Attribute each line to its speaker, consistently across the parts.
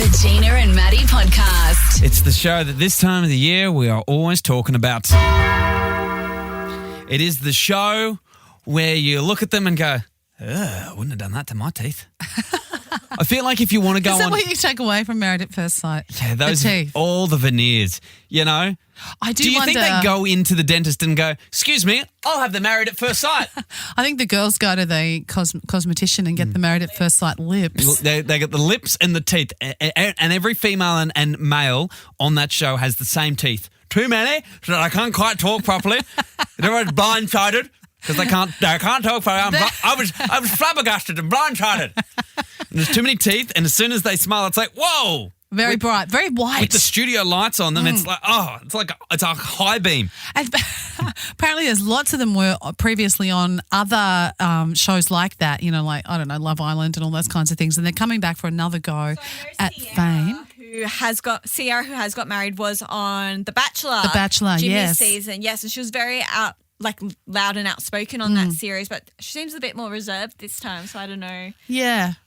Speaker 1: The Gina and Maddie podcast.
Speaker 2: It's the show that this time of the year we are always talking about. It is the show where you look at them and go, I wouldn't have done that to my teeth. I feel like if you want to go
Speaker 3: Is that
Speaker 2: on...
Speaker 3: what you take away from Married at First Sight?
Speaker 2: Yeah, those
Speaker 3: the teeth.
Speaker 2: all the veneers, you know?
Speaker 3: I do
Speaker 2: you
Speaker 3: wonder,
Speaker 2: think they go into the dentist and go, excuse me, I'll have the Married at First Sight?
Speaker 3: I think the girls go to the cosmetician and get the Married at First Sight lips.
Speaker 2: They get the lips and the teeth, and every female and male on that show has the same teeth. Too many, so that I can't quite talk properly. Everyone's blindsided because they can't talk properly. I was flabbergasted and blindsided. And there's too many teeth, and as soon as they smile, it's like, whoa.
Speaker 3: Very bright, very white.
Speaker 2: With the studio lights on them, it's like, it's a high beam.
Speaker 3: And apparently there's lots of them were previously on other shows like that, you know, like, I don't know, Love Island and all those kinds of things. And they're coming back for another go at Fame.
Speaker 4: Sierra, who has got married, was on The Bachelor.
Speaker 3: The Bachelor,
Speaker 4: Jimmy's
Speaker 3: yes.
Speaker 4: season. Yes, and she was very loud and outspoken on that series, but she seems a bit more reserved this time, so I don't know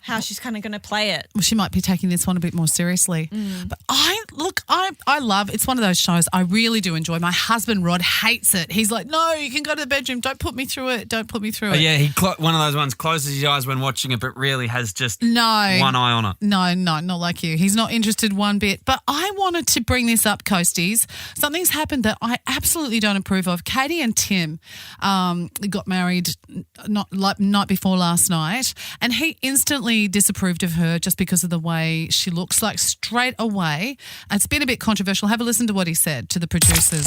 Speaker 4: how she's kind of going to play it.
Speaker 3: Well, she might be taking this one a bit more seriously. But I love, it's one of those shows I really do enjoy. My husband, Rod, hates it. He's like, no, you can go to the bedroom. Don't put me through it. Don't put me through it.
Speaker 2: Yeah, one of those ones closes his eyes when watching it, but really has just one eye on it.
Speaker 3: No, not like you. He's not interested one bit. But I wanted to bring this up, Coasties. Something's happened that I absolutely don't approve of. Katie and Tim got married night before last night, and he instantly disapproved of her just because of the way she looks, like straight away. It's been a bit controversial. Have a listen to what he said to the producers.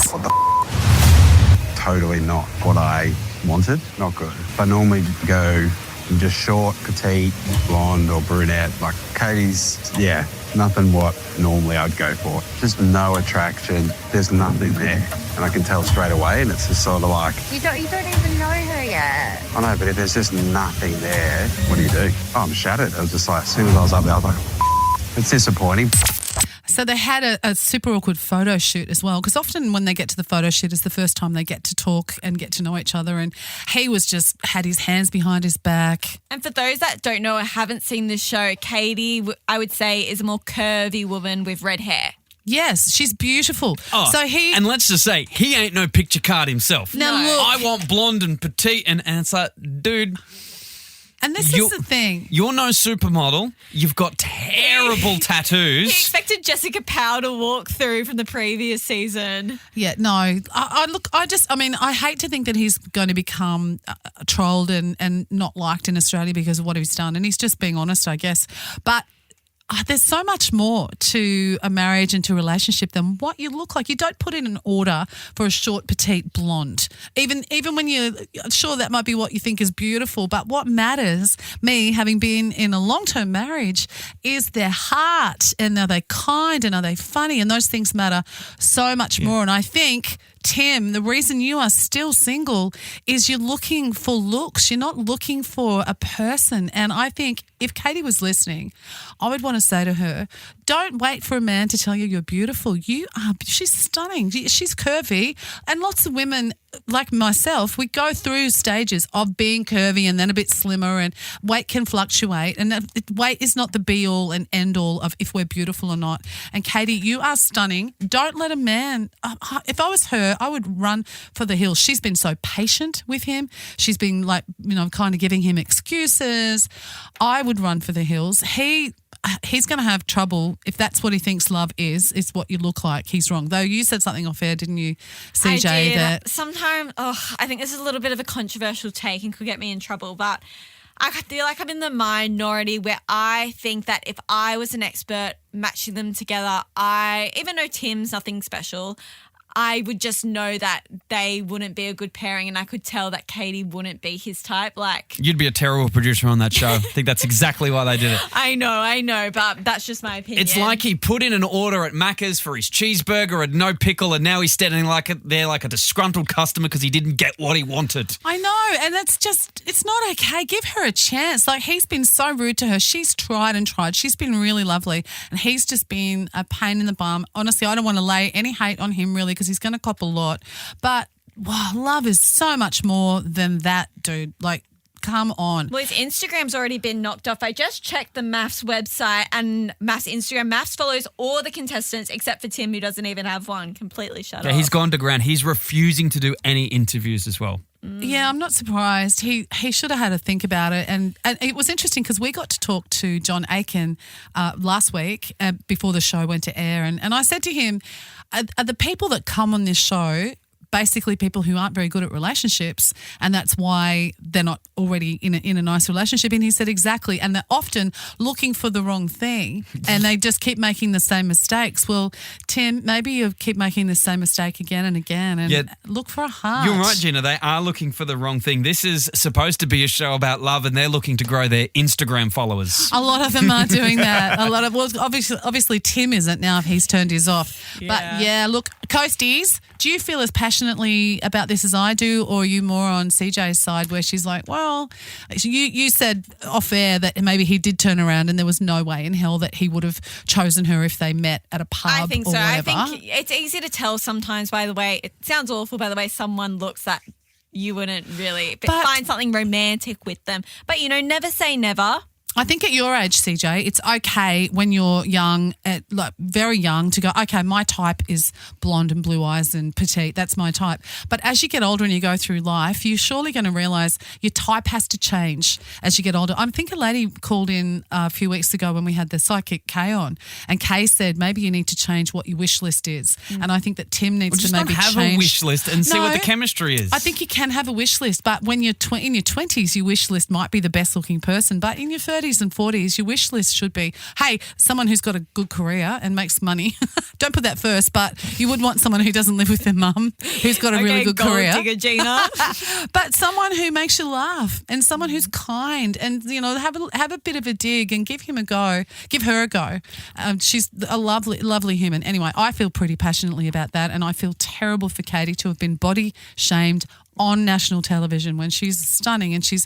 Speaker 5: Totally not what I wanted. Not good. I normally go just short, petite, blonde or brunette. Like Katie's, nothing what normally I'd go for. Just no attraction. There's nothing there. And I can tell straight away, and it's just sort of like...
Speaker 6: You don't even know her yet.
Speaker 5: I know, but if there's just nothing there, what do you do? Oh, I'm shattered. I was just like, as soon as I was up there, I was like, it's disappointing.
Speaker 3: So they had a super awkward photo shoot as well, because often when they get to the photo shoot, it's the first time they get to talk and get to know each other, and he was just had his hands behind his back.
Speaker 4: And for those that don't know or haven't seen this show, Katie, I would say, is a more curvy woman with red hair.
Speaker 3: Yes, she's beautiful.
Speaker 2: Oh, and let's just say, he ain't no picture card himself.
Speaker 3: Now look,
Speaker 2: I want blonde and petite, and it's like, dude...
Speaker 3: And this is the thing.
Speaker 2: You're no supermodel. You've got terrible tattoos.
Speaker 4: He expected Jessica Powell to walk through from the previous season.
Speaker 3: Yeah, no. I hate to think that he's going to become trolled and not liked in Australia because of what he's done. And he's just being honest, I guess. But there's so much more to a marriage and to a relationship than what you look like. You don't put in an order for a short, petite blonde. Even when you're sure that might be what you think is beautiful. But what matters, me having been in a long-term marriage, is their heart. And are they kind and are they funny? And those things matter so much more. And I think... Tim, the reason you are still single is you're looking for looks. You're not looking for a person. And I think if Katie was listening, I would want to say to her, don't wait for a man to tell you you're beautiful. She's stunning. She's curvy. And lots of women, like myself, we go through stages of being curvy and then a bit slimmer, and weight can fluctuate. And weight is not the be-all and end-all of if we're beautiful or not. And Katie, you are stunning. Don't let a man... if I was her, I would run for the hills. She's been so patient with him. She's been kind of giving him excuses. I would run for the hills. He's going to have trouble if that's what he thinks love is what you look like. He's wrong. Though you said something off air, didn't you, CJ?
Speaker 4: I did.
Speaker 3: That
Speaker 4: sometimes, I think this is a little bit of a controversial take and could get me in trouble, but I feel like I'm in the minority where I think that if I was an expert matching them together, even though Tim's nothing special, I would just know that they wouldn't be a good pairing, and I could tell that Katie wouldn't be his type.
Speaker 2: You'd be a terrible producer on that show. I think that's exactly why they did it.
Speaker 4: I know, but that's just my opinion.
Speaker 2: It's like he put in an order at Macca's for his cheeseburger and no pickle, and now he's standing there like a disgruntled customer because he didn't get what he wanted.
Speaker 3: I know, and it's not okay. Give her a chance. Like, he's been so rude to her. She's tried and tried. She's been really lovely, and he's just been a pain in the bum. Honestly, I don't want to lay any hate on him really, because he's going to cop a lot. But love is so much more than that, dude. Like, come on.
Speaker 4: Well, his Instagram's already been knocked off. I just checked the MAFS website and MAFS Instagram. MAFS follows all the contestants except for Tim, who doesn't even have one. Completely shut off.
Speaker 2: Yeah, he's gone to ground. He's refusing to do any interviews as well.
Speaker 3: Yeah, I'm not surprised. He should have had a think about it. And it was interesting because we got to talk to John Aiken last week before the show went to air. And I said to him, are the people that come on this show basically people who aren't very good at relationships, and that's why they're not already in a nice relationship? And he said exactly, and they're often looking for the wrong thing and they just keep making the same mistakes. Well, Tim, maybe you keep making the same mistake again and again and look for a heart.
Speaker 2: You're right, Gina. They are looking for the wrong thing. This is supposed to be a show about love and they're looking to grow their Instagram followers.
Speaker 3: A lot of them are doing that. Obviously Tim isn't now if he's turned his off.
Speaker 4: Yeah.
Speaker 3: But yeah, look, Coasties, do you feel as passionately about this as I do, or are you more on CJ's side where she's like, well, you said off air that maybe he did turn around and there was no way in hell that he would have chosen her if they met at a pub
Speaker 4: I think
Speaker 3: or
Speaker 4: so.
Speaker 3: whatever.
Speaker 4: I think it's easy to tell sometimes by the way, it sounds awful by the way someone looks that you wouldn't really find something romantic with them. But, never say never.
Speaker 3: I think at your age, CJ, it's okay when you're young, very young, to go, okay, my type is blonde and blue eyes and petite. That's my type. But as you get older and you go through life, you're surely going to realise your type has to change as you get older. I think a lady called in a few weeks ago when we had the psychic Kay on, and Kay said maybe you need to change what your wish list is. And I think that Tim needs to maybe
Speaker 2: have
Speaker 3: change.
Speaker 2: a wish list and see what the chemistry is.
Speaker 3: I think you can have a wish list, but when you're in your 20s, your wish list might be the best looking person. But in your 30s and 40s, your wish list should be, hey, someone who's got a good career and makes money. Don't put that first, but you would want someone who doesn't live with their mum, who's got a really good career.
Speaker 4: Digger, Gina.
Speaker 3: But someone who makes you laugh and someone who's kind and, have a bit of a dig and give him a go, give her a go. She's a lovely, lovely human. Anyway, I feel pretty passionately about that, and I feel terrible for Katie to have been body shamed on national television when she's stunning and she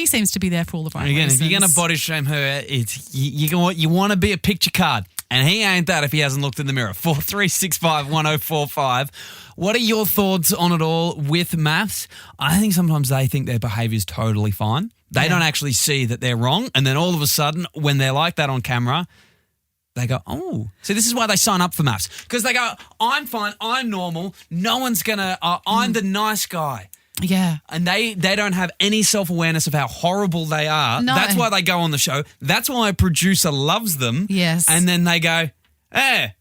Speaker 3: seems to be there for all the right reasons.
Speaker 2: If you're going to body shame her, it's you want to be a picture card, and he ain't that if he hasn't looked in the mirror. 43651045. What are your thoughts on it all with MAFS? I think sometimes they think their behaviour is totally fine. They don't actually see that they're wrong, and then all of a sudden, when they're like that on camera, they go, oh. So this is why they sign up for MAFS. Because they go, I'm fine, I'm normal, no one's going to, I'm the nice guy.
Speaker 3: Yeah.
Speaker 2: And they don't have any self-awareness of how horrible they are.
Speaker 3: No.
Speaker 2: That's why they go on the show. That's why a producer loves them.
Speaker 3: Yes.
Speaker 2: And then they go, hey,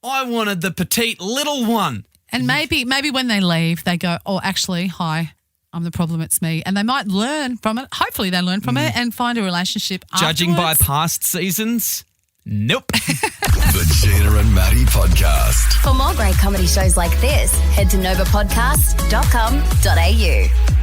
Speaker 2: I wanted the petite little one.
Speaker 3: And maybe when they leave, they go, oh, actually, hi, I'm the problem, it's me. And they might learn from it. Hopefully they learn from it and find a relationship
Speaker 2: Judging by
Speaker 3: afterwards.
Speaker 2: past seasons, nope.
Speaker 7: The Gina and Maddie Podcast.
Speaker 6: For more great comedy shows like this, head to novapodcast.com.au.